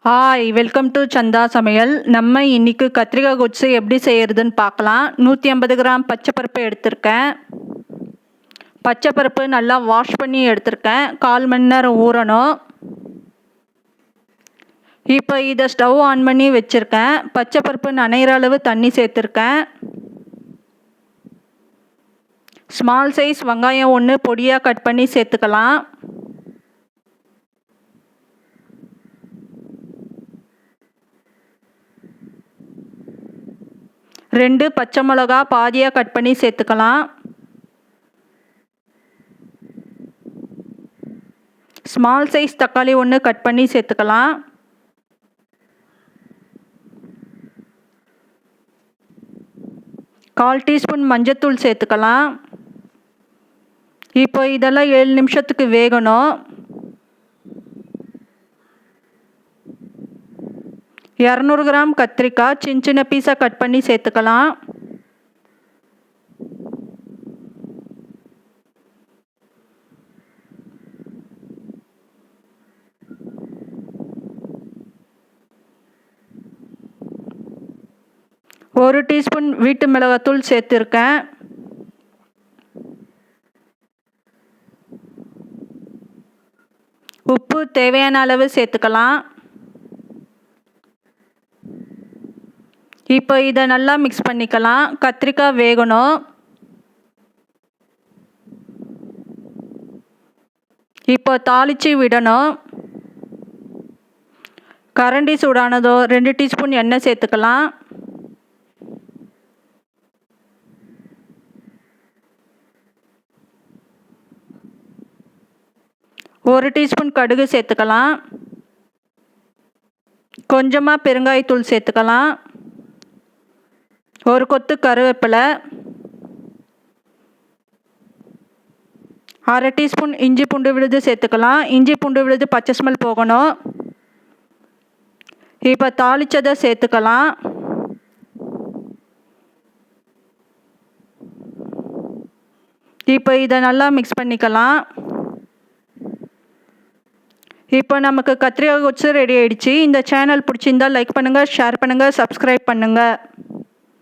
Hi, welcome to சந்தா சமையல். நம்ம இன்னைக்கு கத்திரிக்காய் கொச்சு எப்படி செய்யறதுன்னு பார்க்கலாம். 150 கிராம் பச்சைப்பருப்பு எடுத்திருக்கேன். பச்சைப்பருப்பு நல்லா வாஷ் பண்ணி எடுத்திருக்கேன். 1/4 மணி நேரம் ஊறணும். இப்போ இதை ஸ்டவ் ஆன் பண்ணி வச்சுருக்கேன். பச்சைப்பருப்பு நனைகிற அளவு தண்ணி சேர்த்துருக்கேன். ஸ்மால் சைஸ் வெங்காயம் 1 பொடியாக கட் பண்ணி சேர்த்துக்கலாம். 2 பச்சை மிளகா பாதியாக கட் பண்ணி சேர்த்துக்கலாம். ஸ்மால் சைஸ் தக்காளி 1 கட் பண்ணி சேர்த்துக்கலாம். கால் டீஸ்பூன் மஞ்சத்தூள் சேர்த்துக்கலாம். இப்போ இதெல்லாம் 7 நிமிஷத்துக்கு வேகணும். 200 கிராம் கத்திரிக்காய் சின்ன சின்ன பீஸாக கட் பண்ணி சேர்த்துக்கலாம். ஒரு டீஸ்பூன் வீட்டு மிளகாத்தூள் சேர்த்துருக்கேன். உப்பு தேவையான அளவு சேர்த்துக்கலாம். இப்போ இதை நல்லா மிக்ஸ் பண்ணிக்கலாம். கத்திரிக்காய் வேகணும். இப்போ தாளித்து விடணும். கரண்டி சூடானதோ 2 டீஸ்பூன் எண்ணெய் சேர்த்துக்கலாம். ஒரு டீஸ்பூன் கடுகு சேர்த்துக்கலாம். கொஞ்சமாக பெருங்காயத்தூள் சேர்த்துக்கலாம். ஒரு கொத்து கருவேப்பிலை, 1/2 டீஸ்பூன் இஞ்சி பூண்டு விழுது சேர்த்துக்கலாம். இஞ்சி பூண்டு விழுது பச்சை ஸ்மெல் போகணும். இப்போ தாளித்ததை சேர்த்துக்கலாம். இப்போ இதை நல்லா மிக்ஸ் பண்ணிக்கலாம். இப்போ நமக்கு கத்திரிக்காய் கொச்சு ரெடி ஆயிடுச்சு. இந்த சேனல் பிடிச்சிருந்தால் லைக் பண்ணுங்கள், ஷேர் பண்ணுங்கள், சப்ஸ்கிரைப் பண்ணுங்கள்.